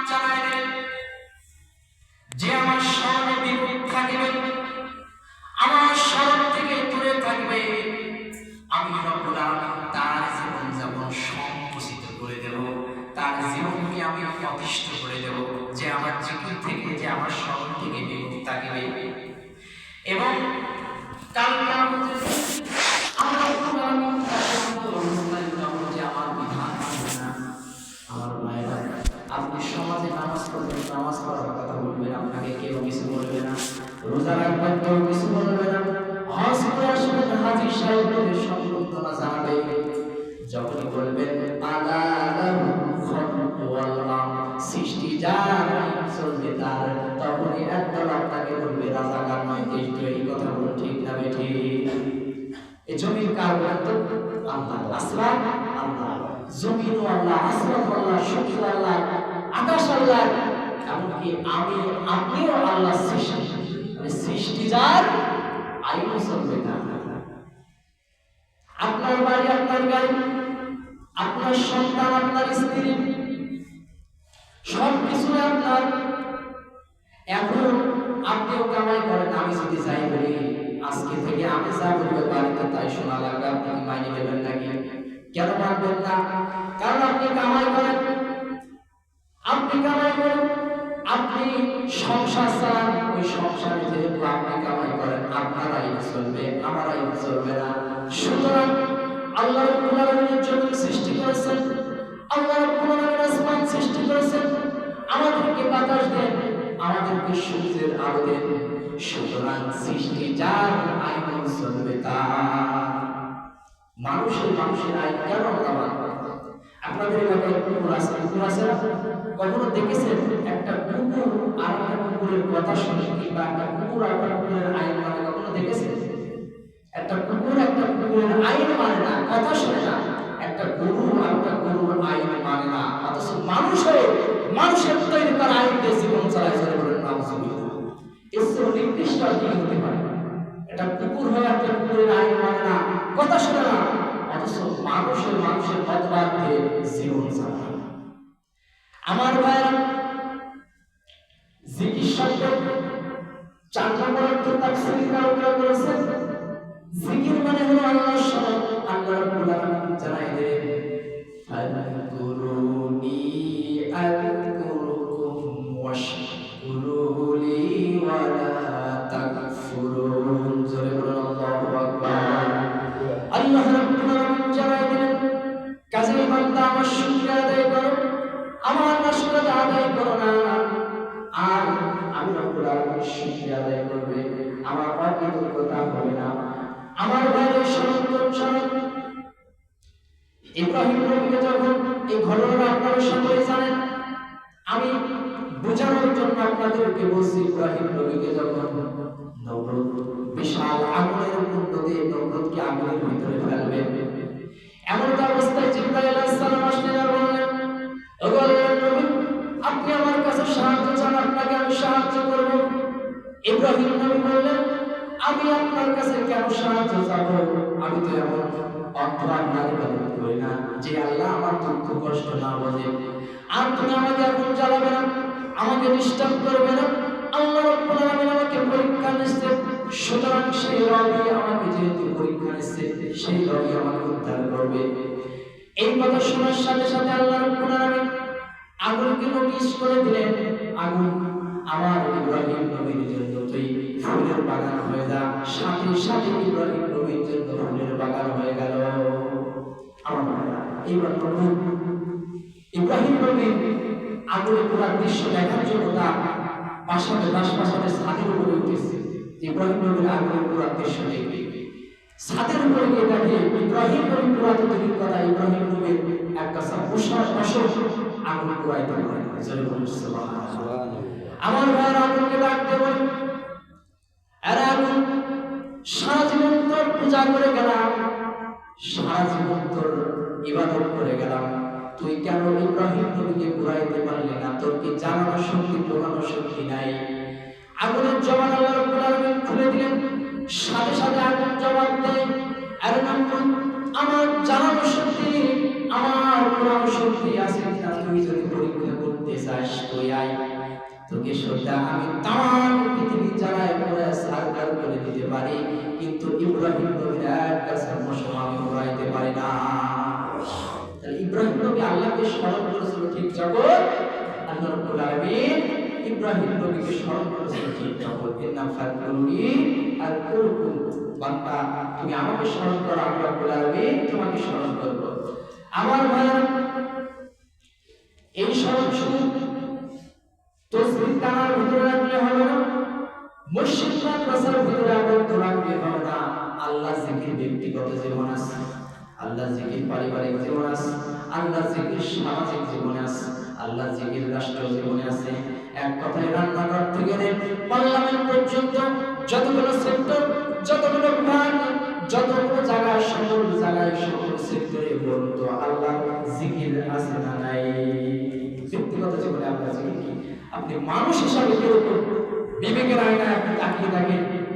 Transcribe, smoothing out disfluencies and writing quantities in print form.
জানায় দেন, যে আমার স্মরণে বিমুখ থাকিবে, আমার স্মরণ থেকে দূরে থাকবে, আমি রব্বুল আলামিন তার জীবন যাপন সংকুচিত করে দেব, তার জীবনকে আমি অতিষ্ঠ করে দেব। যে আমার জিকির থেকে, যে আমার স্মরণ থেকে বিমুখ থাকিবে। এবং কাল কিয়ামতের আমরা রব্বুল আলামিন যে আমার বিধান মানবে না। আমার মায়েরা, আপনি সমাজে নামাজ পড়বেন, নামাজ পড়ার কথা বলবেন, আপনাকে কেউ কিছু বলবে না। রোজা রাখবেন, কেউ কিছু বলবে না। হজ করে আসবেন, হাজী সাহেবদের সম্বর্ধনা জানাবে। যখনই বলবেন আলা লাহুল খালকু ওয়াল আমর, সৃষ্টি যার চলবে তার, তখনই একদল আপনাকে বলবে রাজাকার নয় দেশদ্রোহী। এই কথা বলুন, ঠিক না বেঠিক? এই জমির কার বলতো? আল্লাহ। আসমান আল্লাহ, জমিনও আল্লাহ, আসমান আল্লাহ, সূর্য আল্লাহ, আকাশ আল্লাহ, এমনকি আমি আপনিও আল্লাহ সৃষ্টি। সৃষ্টি যার, আইন চলবে না। আপনার বাড়ি, আপনার গাড়ি, আপনার সন্তান, আপনার স্ত্রী, সবকিছু আপনার। এখন আপনিও কামাই করেন। আমি যদি যাই বলি আজকে থেকে আমি যা বলবো বাড়িতে তাই শোনা লাগবে, আপনি কি মাইনে দেবেন নাকি? কেন মানবেন না? কারণ আপনি কামাই করেন, আপনি কামাই করেন, আপনি সংসার চালান। ওই সংসারে যেহেতু আপনি কামাই করেন, আপনার আইন চলবে, আমার আইন চলবে না। সুতরাং আল্লাহ রাব্বুল আলামিন জমিন সৃষ্টি করেছেন, আল্লাহ রাব্বুল আলামিন আসমান সৃষ্টি করেছেন, আমাদেরকে বাতাস দেন, আমাদেরকে সূর্যের আলো দেন। সুতরাং সৃষ্টি যার, আইন চলবে তার। মানুষের আইন কেন আমরা মানব? আপনাদের এলাকায় কুকুর আছে, কুকুর আছে না? কখনো দেখেছেন একটা কুকুর আর একটা কুকুরের কথা শুনে, কিংবা একটা কুকুর আর একটা কুকুরের আইন মানে? কখনো দেখেছেন? একটা কুকুর একটা কুকুরের আইন মানে না, কথা শুনে না। একটা গরু আর একটা গরুর আইন মানে না। অথচ মানুষের তৈরি করা আইন দিয়ে জীবন চালায়, চলে বলেন নাউজুবিল্লাহ। এর চেয়ে নিকৃষ্ট আর কি হতে পারে? একটা কুকুর হয়ে একটা কুকুরের আইন মানে না, কথা শুনে না, অথচ মানুষের মতবাদ দিয়ে জীবন চালায়। আমার ভাইরা, জিকির শব্দ 4 নম্বর অর্থ তাফসীর কারকেরা বলেছেন, জিকির মানে হলো আল্লাহর স্মরণ। আল্লাহ রাব্বুল আলামিন জানায় দেন, ফাযকুরুনি আযকুরুকুম ওয়াশকুরুলি ওয়া লা তাকফুরুন। জোরে বলুন আল্লাহু আকবার। আল্লাহ রাব্বুল আলামিন জানায় দেন, কাজেই বান্দা আমার শুকরিয়া আদায় করো, আমার নাশকরিয়া আদায় করো না। আর আমি রব্বুল আলামিন শুকরিয়া আদায় করবে, আমার অকৃতজ্ঞতা হবে না। আমার ভাইয়ের স্মরণ, ইব্রাহিম নবীকে যখন, এই ঘটনাটা আপনারা সকলেই জানেন, আমি বোঝানোর জন্য আপনাদেরকে বলছি। ইব্রাহিম নবীকে যখন নমরুদ বিশাল আগুনের কুণ্ড দিয়ে নমরুদকে আগুনের ভিতরে ফেলবে, এমন অবস্থায় জিবরাইল আলাইহিস সালাম আসলেন আর বললেন, ওগো আল্লাহর নবী, আপনি আমার কাছে সাহায্য চান, আপনাকে আমি সাহায্য করব। ইব্রাহিম নবী বললেন, আমি আপনার কাছে কেন সাহায্য চাবো? আমি তো এমন অন্ধ আল্লাহর ইবাদত করি না যে আল্লাহ আমার দুঃখ কষ্ট না বোঝে। আর তুমি আমাকে এখন জ্বালাবে না, আমাকে ডিস্টার্ব করবে না। আল্লাহ রাব্বুল আলামিন আমাকে পরীক্ষা নিচ্ছে, সুতরাং সেই রবি আমাকে যেহেতু পরীক্ষা নিচ্ছে, সেই রবি আমাকে উদ্ধার করবে। এই কথা শোনার সাথে সাথে আল্লাহ রাব্বুল আলামিন আগুনকে নোটিশ করে দিলেন, আগুন আমার ইব্রাহিম নবীর জন্য তুই ফুলের বাগান হয়ে যা। সাথে সাথে ইব্রাহিম নবীর জন্য ফুলের বাগান হয়ে গেল। এইবার ইব্রাহিম নবীর আগুনে পুরা দৃশ্য দেখার জন্য তার বাসাতে ছাদের উপরে উঠেছে। ইব্রাহিম নবীর আগুনে পুরা দৃশ্য দেখবে, ছাদের উপরে গিয়ে দেখে ইব্রাহিম নবী পুরা তৈরির কথা, ইব্রাহিম নবীর এক কাছা পোশাক আগুন পুরাইতে পারে। আমার ভাইয়ের আগুনকে ডাকতে বলে, আরে আগুন, সারা জীবন তোর পূজা করে গেলাম, সারা জীবন তোর ইবাদত করে গেলাম, তুই কেন ইব্রাহিম নবীকে পুরাইতে পারলি না? তোর কি জানানোর শক্তি, বোঝানোর শক্তি নাই? আগুনের জবান আল্লাহ রাব্বুল আলামিন খুলে দিলেন। সাথে সাথে আগুন জবাব দেয়, আরে নমরুদ, আমার জানানোর শক্তি, আমার পুরানো শক্তি আছে কিনা তুই যদি পরীক্ষা করতে চাস, তোকে সত্যি আমি তাম পৃথিবী জ্বালায় পুরো সারকার করে দিতে পারি, কিন্তু ইব্রাহিম নবীর একটা জন্মসম আমি উড়াইতে পারি না। তাহলে ইব্রাহিম নবী আল্লাহকে স্মরণ করেছিল ঠিক জগৎ, আল্লাহ রাব্বুল আলামিন ইব্রাহিম নবীকে স্মরণ করেছিল ঠিক জগৎ। ইন্না ফাতকুরুনি আর কুরকুম, বান্দা তুমি আমাকে স্মরণ করো, আমি রাব্বুল আলামিন তোমাকে স্মরণ করব। আমার ভাইরা, এই স্মরণ শুধু তসবিহ টানার ভিতরে রাখলে হবে না, মসজিদ মাদ্রাসার ভিতরে আবদ্ধ রাখলে হবে না। আল্লাহ জিকির ব্যক্তিগত জীবন আছে, আল্লাহ জিকির পারিবারিক জীবন আছে, আল্লাহ জিকির সামাজিক জীবনে আছে, আল্লাহ জিকির রাষ্ট্রীয় জীবনে আছে। এক কথায় রান্নাঘর থেকে পার্লামেন্ট পর্যন্ত যতগুলো সেক্টর, যতগুলো বিভাগ, যতগুলো জায়গা, সকল জায়গায় সকল সেক্টরে বলুন তো আল্লাহ জিকির আছে না নাই? ব্যক্তিগত জীবনে আল্লাহ জিকির কি? আপনি মানুষ হিসাবে কেউ বিবেকের আয়নায় আপনি তাকিয়ে দেখেন,